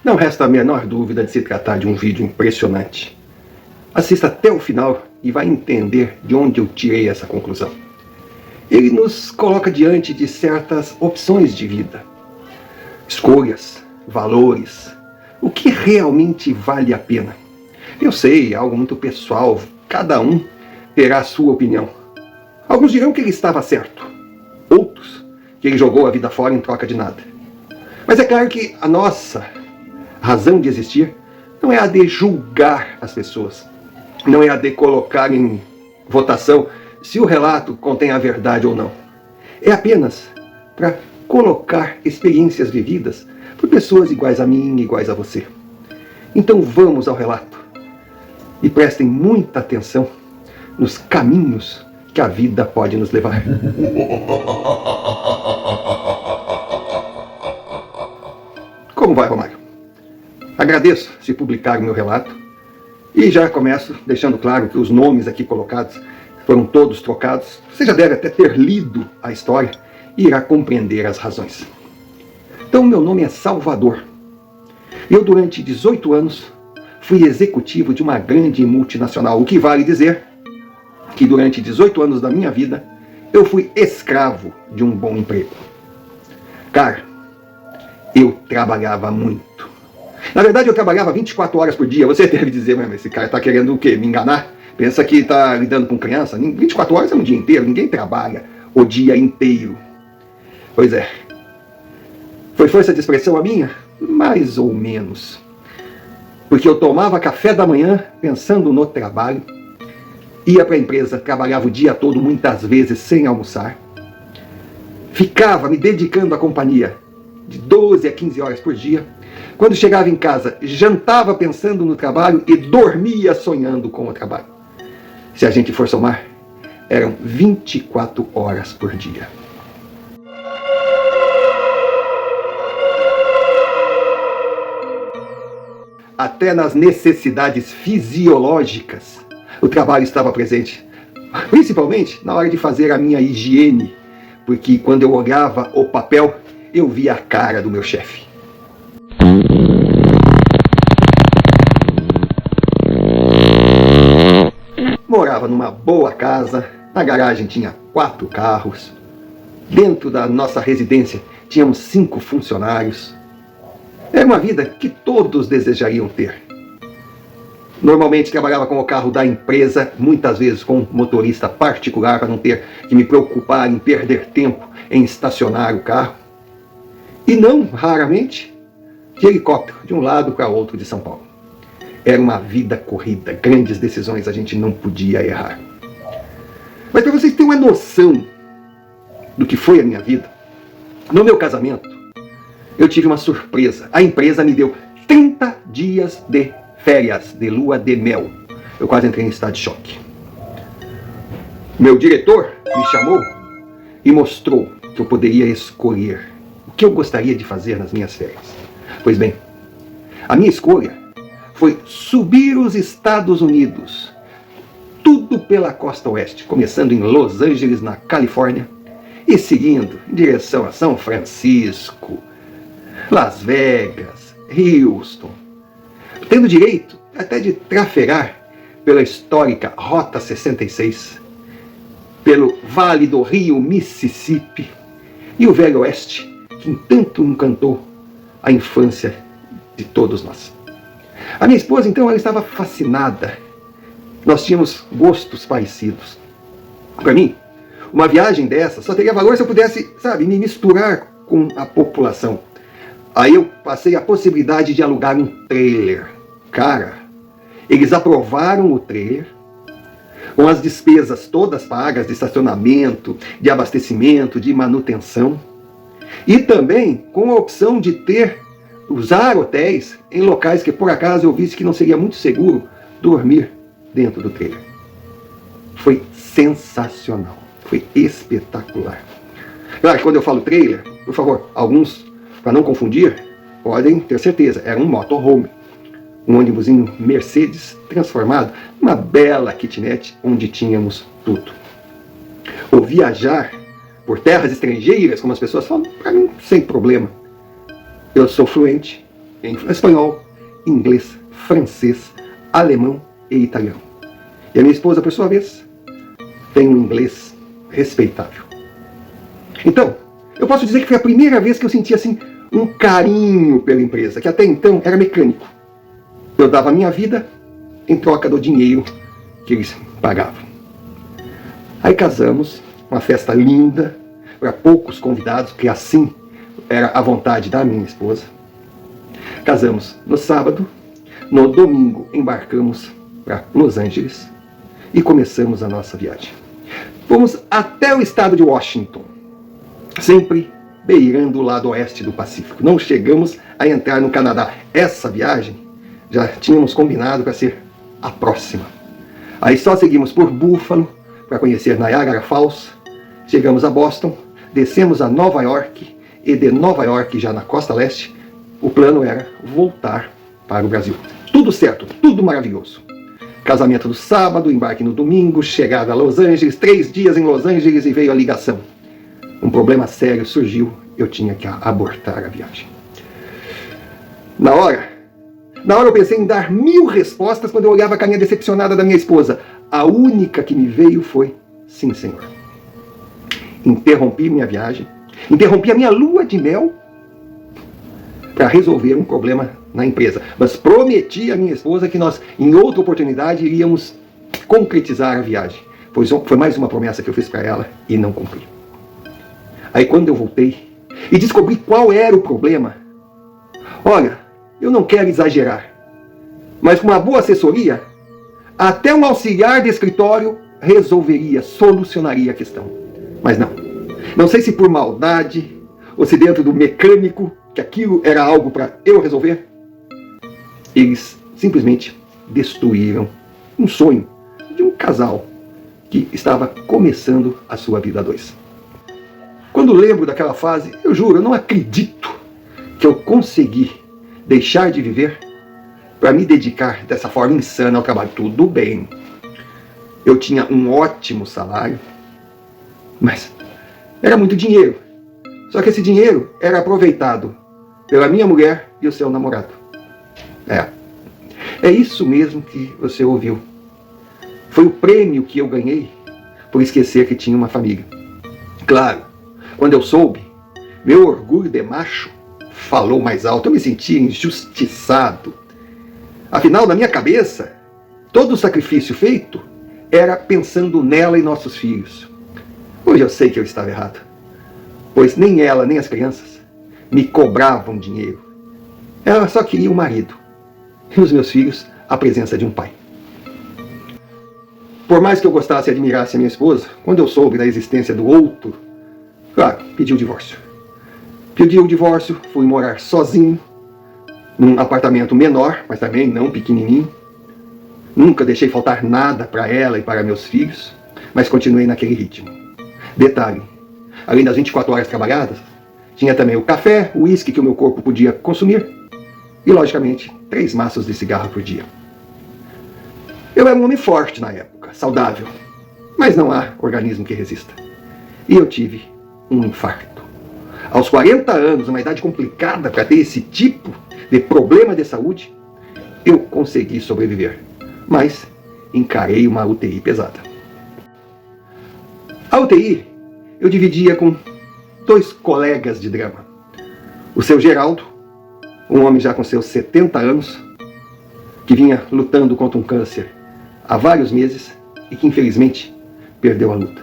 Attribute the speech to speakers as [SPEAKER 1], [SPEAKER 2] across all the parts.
[SPEAKER 1] Não resta a menor dúvida de se tratar de um vídeo impressionante. Assista até o final e vai entender de onde eu tirei essa conclusão. Ele nos coloca diante de certas opções de vida, escolhas, valores, o que realmente vale a pena. Eu sei, é algo muito pessoal, cada um terá a sua opinião. Alguns dirão que ele estava certo, outros que ele jogou a vida fora em troca de nada. Mas é claro que a nossa razão de existir não é a de julgar as pessoas, não é a de colocar em votação se o relato contém a verdade ou não. É apenas para colocar experiências vividas por pessoas iguais a mim, iguais a você. Então vamos ao relato e prestem muita atenção nos caminhos que a vida pode nos levar. Como vai, Romário? Agradeço se publicar o meu relato e já começo deixando claro que os nomes aqui colocados foram todos trocados. Você já deve até ter lido a história e irá compreender as razões. Então, meu nome é Salvador. Eu, durante 18 anos, fui executivo de uma grande multinacional, o que vale dizer que durante 18 anos da minha vida, eu fui escravo de um bom emprego. Cara, eu trabalhava muito. Na verdade, eu trabalhava 24 horas por dia. Você deve dizer, mas esse cara está querendo o quê? Me enganar? Pensa que está lidando com criança? 24 horas é um dia inteiro, ninguém trabalha o dia inteiro. Pois é. Foi força de expressão a minha? Mais ou menos. Porque eu tomava café da manhã pensando no trabalho, ia para a empresa, trabalhava o dia todo, muitas vezes sem almoçar, ficava me dedicando à companhia de 12 a 15 horas por dia. Quando chegava em casa, jantava pensando no trabalho e dormia sonhando com o trabalho. Se a gente for somar, eram 24 horas por dia. Até nas necessidades fisiológicas, o trabalho estava presente. Principalmente na hora de fazer a minha higiene, porque quando eu olhava o papel, eu via a cara do meu chefe. Morava numa boa casa, na garagem tinha 4 carros, dentro da nossa residência tínhamos 5 funcionários. Era uma vida que todos desejariam ter. Normalmente trabalhava com o carro da empresa, muitas vezes com um motorista particular para não ter que me preocupar em perder tempo em estacionar o carro. E não raramente de helicóptero, de um lado para outro de São Paulo. Era uma vida corrida, grandes decisões a gente não podia errar. Mas para vocês terem uma noção do que foi a minha vida, no meu casamento, eu tive uma surpresa. A empresa me deu 30 dias de férias, de lua de mel. Eu quase entrei em estado de choque. Meu diretor me chamou e mostrou que eu poderia escolher o que eu gostaria de fazer nas minhas férias. Pois bem, a minha escolha foi subir os Estados Unidos, tudo pela costa oeste, começando em Los Angeles, na Califórnia, e seguindo em direção a São Francisco, Las Vegas, Houston, tendo direito até de trafegar pela histórica Rota 66, pelo Vale do Rio Mississippi e o Velho Oeste, que tanto encantou a infância de todos nós. A minha esposa, então, ela estava fascinada. Nós tínhamos gostos parecidos. Para mim, uma viagem dessa só teria valor se eu pudesse, me misturar com a população. Aí eu passei a possibilidade de alugar um trailer. Cara, eles aprovaram o trailer, com as despesas todas pagas, de estacionamento, de abastecimento, de manutenção, e também com a opção de usar hotéis em locais que por acaso eu visse que não seria muito seguro dormir dentro do trailer. Foi sensacional, foi espetacular. Claro, quando eu falo trailer, por favor, alguns, para não confundir, podem ter certeza, era um motorhome, um ônibusinho Mercedes transformado numa bela kitnet onde tínhamos tudo. O viajar por terras estrangeiras, como as pessoas falam, para mim, sem problema. Eu sou fluente em espanhol, inglês, francês, alemão e italiano. E a minha esposa, por sua vez, tem um inglês respeitável. Então, eu posso dizer que foi a primeira vez que eu senti assim um carinho pela empresa, que até então era mecânico. Eu dava a minha vida em troca do dinheiro que eles pagavam. Aí casamos, uma festa linda, para poucos convidados, porque assim era a vontade da minha esposa. Casamos no sábado, no domingo embarcamos para Los Angeles e começamos a nossa viagem. Fomos até o estado de Washington, sempre beirando o lado oeste do Pacífico. Não chegamos a entrar no Canadá. Essa viagem já tínhamos combinado para ser a próxima. Aí só seguimos por Buffalo para conhecer Niagara Falls. Chegamos a Boston, descemos a Nova York e de Nova York, já na costa leste, o plano era voltar para o Brasil. Tudo certo, tudo maravilhoso. Casamento no sábado, embarque no domingo, chegada a Los Angeles, 3 dias em Los Angeles e veio a ligação. Um problema sério surgiu, eu tinha que abortar a viagem. Na hora eu pensei em dar 1000 respostas quando eu olhava a carinha decepcionada da minha esposa. A única que me veio foi, sim senhor. Interrompi minha viagem, interrompi a minha lua de mel para resolver um problema na empresa. Mas prometi à minha esposa que nós, em outra oportunidade, iríamos concretizar a viagem. Foi mais uma promessa que eu fiz para ela e não cumpri. Aí quando eu voltei e descobri qual era o problema, olha, eu não quero exagerar, mas com uma boa assessoria, até um auxiliar de escritório resolveria, solucionaria a questão. Mas não. Não sei se por maldade, ou se dentro do mecânico, que aquilo era algo para eu resolver, eles simplesmente destruíram um sonho de um casal que estava começando a sua vida a dois. Quando lembro daquela fase, eu juro, eu não acredito que eu consegui deixar de viver para me dedicar dessa forma insana ao trabalho. Tudo bem, eu tinha um ótimo salário, mas era muito dinheiro. Só que esse dinheiro era aproveitado pela minha mulher e o seu namorado. É isso mesmo que você ouviu. Foi o prêmio que eu ganhei por esquecer que tinha uma família. Claro, quando eu soube, meu orgulho de macho falou mais alto. Eu me sentia injustiçado. Afinal, na minha cabeça, todo o sacrifício feito era pensando nela e nossos filhos. Hoje eu sei que eu estava errado, pois nem ela, nem as crianças me cobravam dinheiro. Ela só queria um marido. E os meus filhos, a presença de um pai. Por mais que eu gostasse e admirasse a minha esposa, quando eu soube da existência do outro, claro, pedi o divórcio. Pedi o divórcio, fui morar sozinho, num apartamento menor, mas também não pequenininho. Nunca deixei faltar nada para ela e para meus filhos, mas continuei naquele ritmo. Detalhe, além das 24 horas trabalhadas, tinha também o café, o uísque que o meu corpo podia consumir e, logicamente, 3 maços de cigarro por dia. Eu era um homem forte na época, saudável, mas não há organismo que resista. E eu tive um infarto. Aos 40 anos, uma idade complicada para ter esse tipo de problema de saúde, eu consegui sobreviver, mas encarei uma UTI pesada. A UTI eu dividia com 2 colegas de drama. O seu Geraldo, um homem já com seus 70 anos, que vinha lutando contra um câncer há vários meses e que infelizmente perdeu a luta.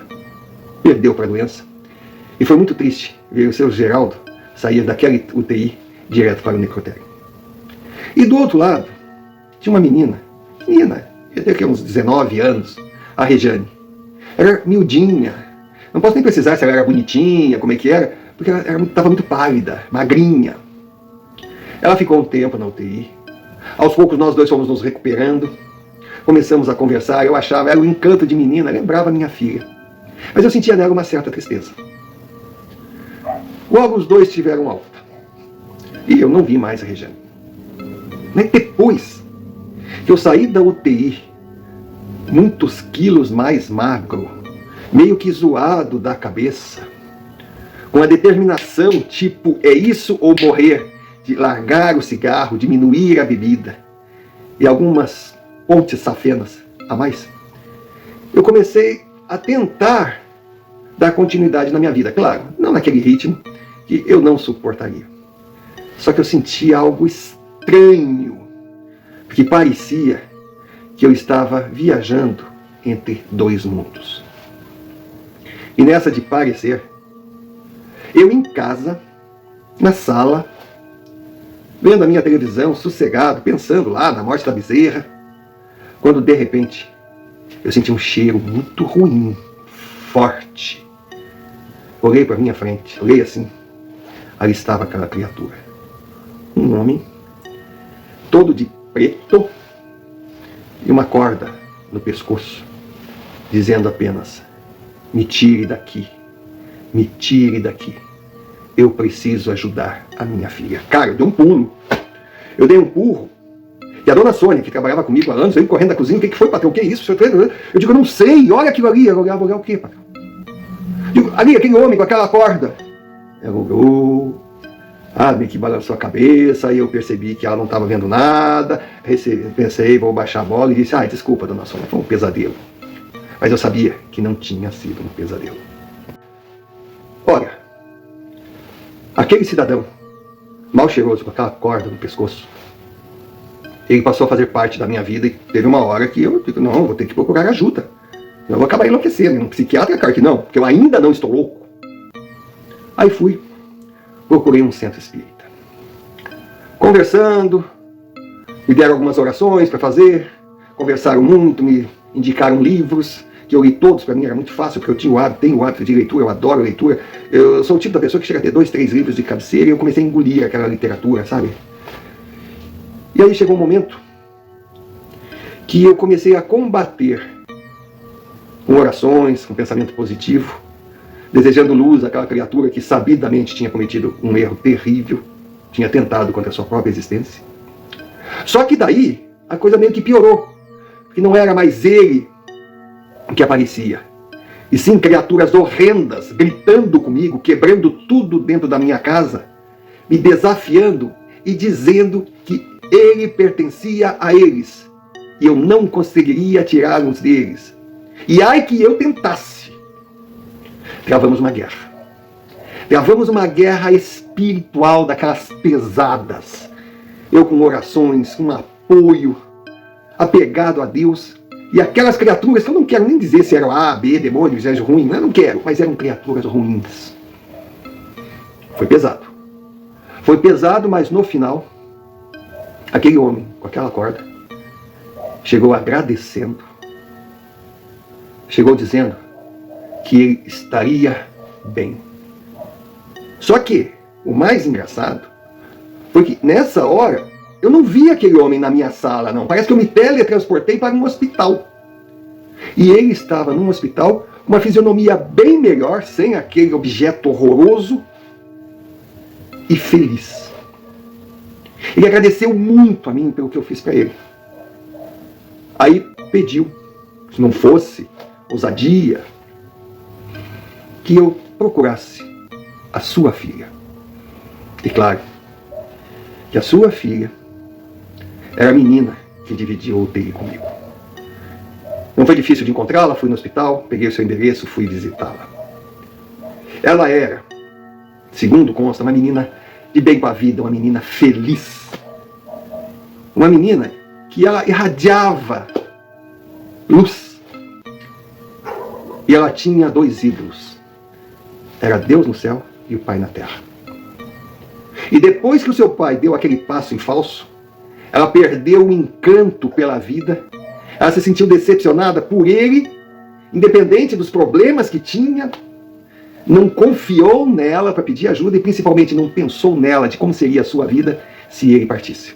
[SPEAKER 1] Perdeu para a doença. E foi muito triste ver o seu Geraldo sair daquela UTI direto para o necrotério. E do outro lado, tinha uma menina, devia ter uns 19 anos, a Rejane. Era miudinha. Não posso nem precisar se ela era bonitinha, como é que era, porque ela estava muito pálida, magrinha. Ela ficou um tempo na UTI. Aos poucos nós dois fomos nos recuperando. Começamos a conversar, eu achava ela um encanto de menina, lembrava minha filha. Mas eu sentia nela uma certa tristeza. Logo os dois tiveram alta. E eu não vi mais a Rejane. Nem depois que eu saí da UTI, muitos quilos mais magro, meio que zoado da cabeça, com a determinação tipo, é isso ou morrer, de largar o cigarro, diminuir a bebida e algumas pontes safenas a mais, eu comecei a tentar dar continuidade na minha vida. Claro, não naquele ritmo que eu não suportaria. Só que eu sentia algo estranho, porque parecia que eu estava viajando entre dois mundos. E nessa de parecer, eu em casa, na sala, vendo a minha televisão, sossegado, pensando lá na morte da bezerra, quando de repente eu senti um cheiro muito ruim, forte. Olhei para minha frente, olhei assim, ali estava aquela criatura. Um homem, todo de preto, e uma corda no pescoço, dizendo apenas: me tire daqui, me tire daqui. Eu preciso ajudar a minha filha. Cara, eu dei um pulo. Eu dei um burro. E a dona Sônia, que trabalhava comigo há anos, veio correndo da cozinha. O que foi, patrão? O que é isso? Eu digo: eu não sei. Olha aquilo ali. Eu olhava o quê, patrão? Digo: ali, aquele homem com aquela corda. Ela olhou. Meio que balançou a cabeça. E eu percebi que ela não estava vendo nada. Pensei, vou baixar a bola. E disse: desculpa, dona Sônia, foi um pesadelo. Mas eu sabia que não tinha sido um pesadelo. Olha, aquele cidadão, mal cheiroso, com aquela corda no pescoço, ele passou a fazer parte da minha vida e teve uma hora que eu digo: não, vou ter que procurar ajuda. Eu vou acabar enlouquecendo. Um psiquiatra, claro que não, porque eu ainda não estou louco. Aí fui, procurei um centro espírita. Conversando, me deram algumas orações para fazer, conversaram muito, me indicaram livros, que eu li todos. Para mim era muito fácil, porque eu tenho o hábito de leitura, eu adoro leitura. Eu sou o tipo da pessoa que chega a ter 2, 3 livros de cabeceira e eu comecei a engolir aquela literatura, sabe? E aí chegou um momento que eu comecei a combater com orações, com pensamento positivo, desejando luz àquela criatura que sabidamente tinha cometido um erro terrível, tinha tentado contra a sua própria existência. Só que daí a coisa meio que piorou, porque não era mais ele que aparecia, e sim criaturas horrendas gritando comigo, quebrando tudo dentro da minha casa, me desafiando e dizendo que ele pertencia a eles e eu não conseguiria tirá-los deles. E ai que eu tentasse. Travamos uma guerra. Travamos uma guerra espiritual daquelas pesadas. Eu com orações, com apoio, apegado a Deus. E aquelas criaturas, que eu não quero nem dizer se eram A, B, demônios, anjo ruim, eu não quero, mas eram criaturas ruins. Foi pesado. Foi pesado, mas no final, aquele homem com aquela corda chegou agradecendo, chegou dizendo que ele estaria bem. Só que o mais engraçado foi que nessa hora eu não vi aquele homem na minha sala, não. Parece que eu me teletransportei para um hospital. E ele estava num hospital com uma fisionomia bem melhor, sem aquele objeto horroroso, e feliz. Ele agradeceu muito a mim pelo que eu fiz para ele. Aí pediu, se não fosse ousadia, que eu procurasse a sua filha. E claro, que a sua filha era a menina que dividiu o UTI comigo. Não foi difícil de encontrá-la, fui no hospital, peguei o seu endereço, fui visitá-la. Ela era, segundo consta, uma menina de bem com a vida, uma menina feliz. Uma menina que ela irradiava luz. E ela tinha 2 ídolos. Era Deus no céu e o Pai na terra. E depois que o seu pai deu aquele passo em falso, ela perdeu o encanto pela vida, ela se sentiu decepcionada por ele, independente dos problemas que tinha, não confiou nela para pedir ajuda e principalmente não pensou nela de como seria a sua vida se ele partisse.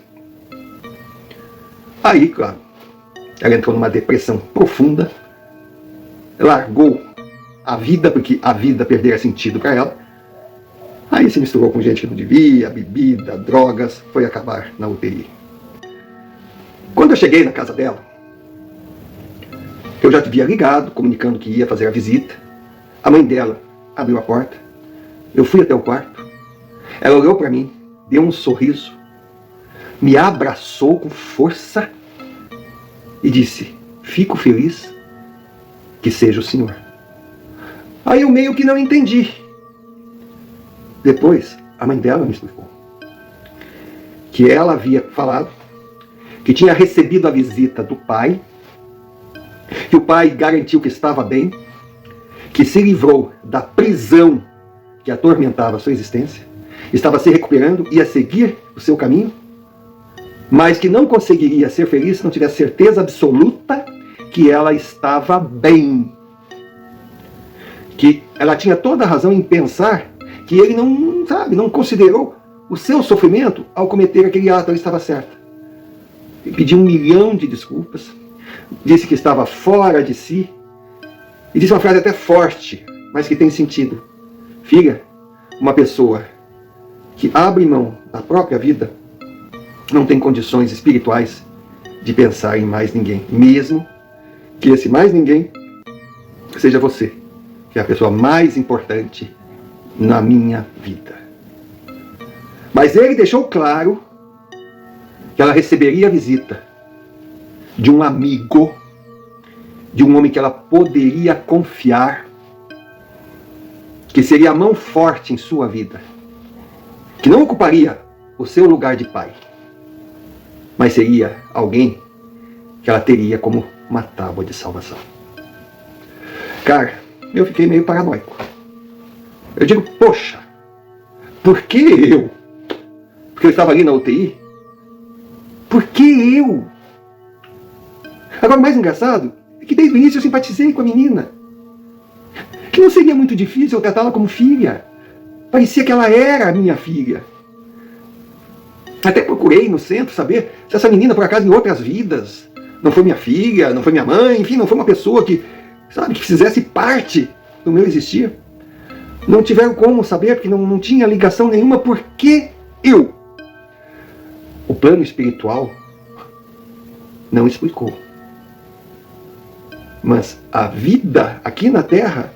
[SPEAKER 1] Aí, claro, ela entrou numa depressão profunda, largou a vida, porque a vida perdera sentido para ela. Aí se misturou com gente que não devia, bebida, drogas, foi acabar na UTI. Quando eu cheguei na casa dela, eu já havia ligado, comunicando que ia fazer a visita. A mãe dela abriu a porta, eu fui até o quarto, ela olhou para mim deu um sorriso, me abraçou com força e disse: fico feliz que seja o senhor. Aí eu meio que não entendi. Depois, a mãe dela me explicou que ela havia falado que tinha recebido a visita do pai, que o pai garantiu que estava bem, que se livrou da prisão que atormentava a sua existência, estava se recuperando, ia seguir o seu caminho, mas que não conseguiria ser feliz se não tivesse certeza absoluta que ela estava bem. Que ela tinha toda a razão em pensar que ele não considerou o seu sofrimento ao cometer aquele ato. Ela estava certa. Ele pediu 1 milhão de desculpas, disse que estava fora de si, e disse uma frase até forte, mas que tem sentido. Filha, uma pessoa que abre mão da própria vida não tem condições espirituais de pensar em mais ninguém, mesmo que esse mais ninguém seja você, que é a pessoa mais importante na minha vida. Mas ele deixou claro que ela receberia a visita de um amigo, de um homem que ela poderia confiar, que seria a mão forte em sua vida, que não ocuparia o seu lugar de pai, mas seria alguém que ela teria como uma tábua de salvação. Cara, eu fiquei meio paranoico. Eu digo, poxa, por que eu? Porque eu estava ali na UTI? Por que eu? Agora, o mais engraçado é que desde o início eu simpatizei com a menina. Que não seria muito difícil eu tratá-la como filha. Parecia que ela era a minha filha. Até procurei no centro saber se essa menina, por acaso, em outras vidas, não foi minha filha, não foi minha mãe, enfim, não foi uma pessoa que fizesse parte do meu existir. Não tiveram como saber, porque não tinha ligação nenhuma. Por que eu? O plano espiritual não explicou. Mas a vida aqui na Terra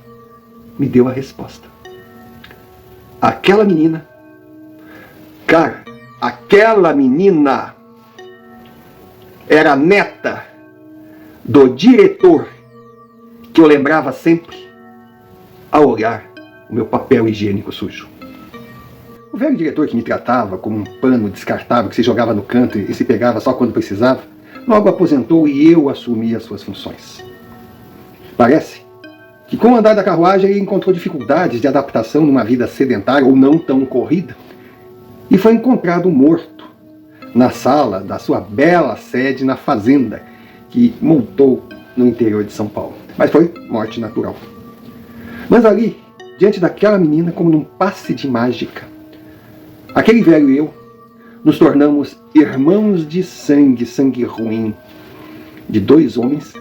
[SPEAKER 1] me deu a resposta. Aquela menina, cara, aquela menina era neta do diretor que eu lembrava sempre ao olhar o meu papel higiênico sujo. O velho diretor que me tratava como um pano descartável que se jogava no canto e se pegava só quando precisava, logo aposentou e eu assumi as suas funções. Parece que com o andar da carruagem ele encontrou dificuldades de adaptação numa vida sedentária ou não tão corrida e foi encontrado morto na sala da sua bela sede na fazenda que montou no interior de São Paulo. Mas foi morte natural. Mas ali, diante daquela menina, como num passe de mágica, aquele velho e eu nos tornamos irmãos de sangue ruim, de 2 homens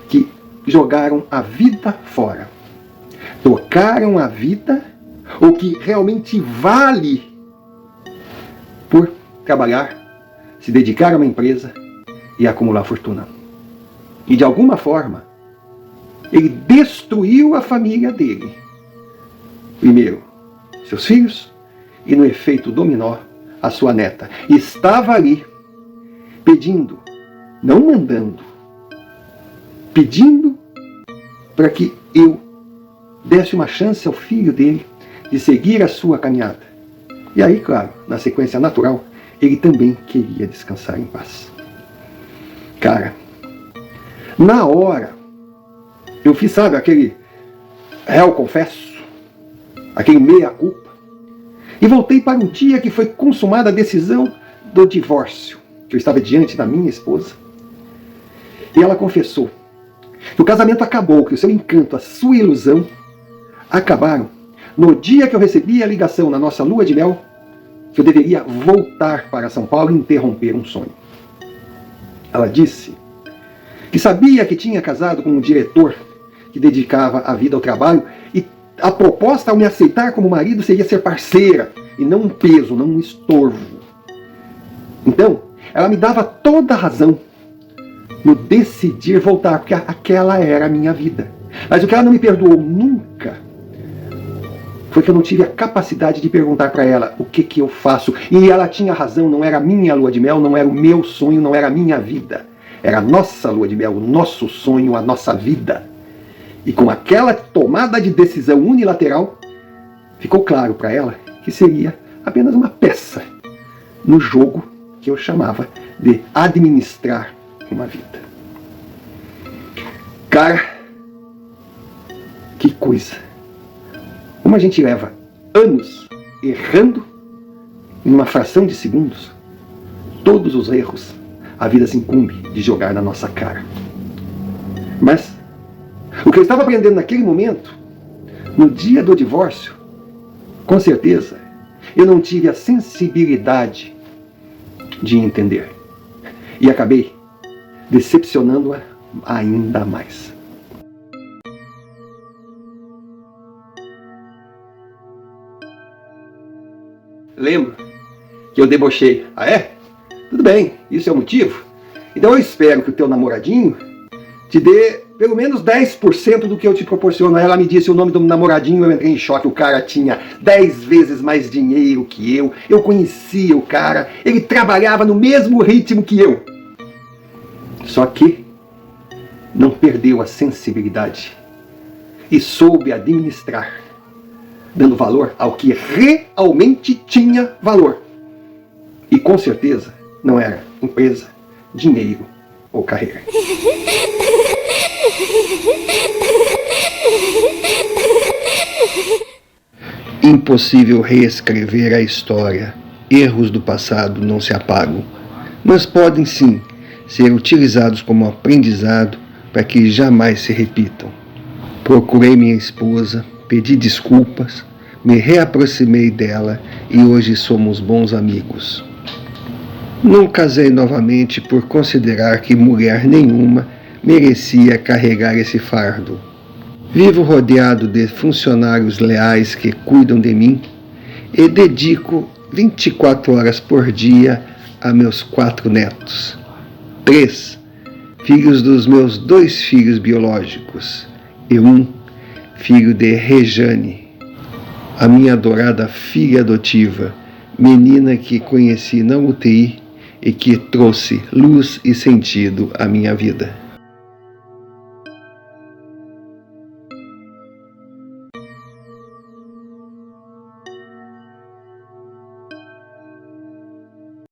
[SPEAKER 1] que jogaram a vida fora, trocaram a vida, o que realmente vale, por trabalhar, se dedicar a uma empresa e acumular fortuna. E de alguma forma, ele destruiu a família dele. Primeiro, seus filhos, e no efeito dominó, a sua neta. E estava ali, pedindo, não mandando, pedindo para que eu desse uma chance ao filho dele de seguir a sua caminhada. E aí, claro, na sequência natural, ele também queria descansar em paz. Cara, na hora, eu fiz, sabe, aquele réu confesso, aquele meia-culpa, e voltei para o dia que foi consumada a decisão do divórcio, que eu estava diante da minha esposa. E ela confessou que o casamento acabou, que o seu encanto, a sua ilusão, acabaram no dia que eu recebi a ligação na nossa lua de mel, que eu deveria voltar para São Paulo e interromper um sonho. Ela disse que sabia que tinha casado com um diretor que dedicava a vida ao trabalho e a proposta ao me aceitar como marido seria ser parceira e não um peso, não um estorvo. Então, ela me dava toda a razão no decidir voltar, porque aquela era a minha vida. Mas o que ela não me perdoou nunca foi que eu não tive a capacidade de perguntar para ela o que eu faço. E ela tinha razão, não era a minha lua de mel, não era o meu sonho, não era a minha vida. Era a nossa lua de mel, o nosso sonho, a nossa vida. E com aquela tomada de decisão unilateral, ficou claro para ela que seria apenas uma peça no jogo que eu chamava de administrar uma vida. Cara, que coisa! Como a gente leva anos errando em uma fração de segundos, todos os erros a vida se incumbe de jogar na nossa cara. Mas o que eu estava aprendendo naquele momento, no dia do divórcio, com certeza, eu não tive a sensibilidade de entender. E acabei decepcionando-a ainda mais. Lembro que eu debochei. Ah, é? Tudo bem, isso é o motivo? Então eu espero que o teu namoradinho te dê pelo menos 10% do que eu te proporciono. Aí ela me disse o nome do namoradinho, eu entrei em choque. O cara tinha 10 vezes mais dinheiro que eu conhecia o cara, ele trabalhava no mesmo ritmo que eu. Só que não perdeu a sensibilidade e soube administrar, dando valor ao que realmente tinha valor. E com certeza não era empresa, dinheiro ou carreira.
[SPEAKER 2] Impossível reescrever a história. Erros do passado não se apagam, mas podem sim ser utilizados como aprendizado para que jamais se repitam. Procurei minha esposa, pedi desculpas, me reaproximei dela e hoje somos bons amigos. Não casei novamente por considerar que mulher nenhuma merecia carregar esse fardo. Vivo rodeado de funcionários leais que cuidam de mim e dedico 24 horas por dia a meus 4 netos. 3 filhos dos meus 2 filhos biológicos e 1 filho de Rejane, a minha adorada filha adotiva, menina que conheci na UTI e que trouxe luz e sentido à minha vida.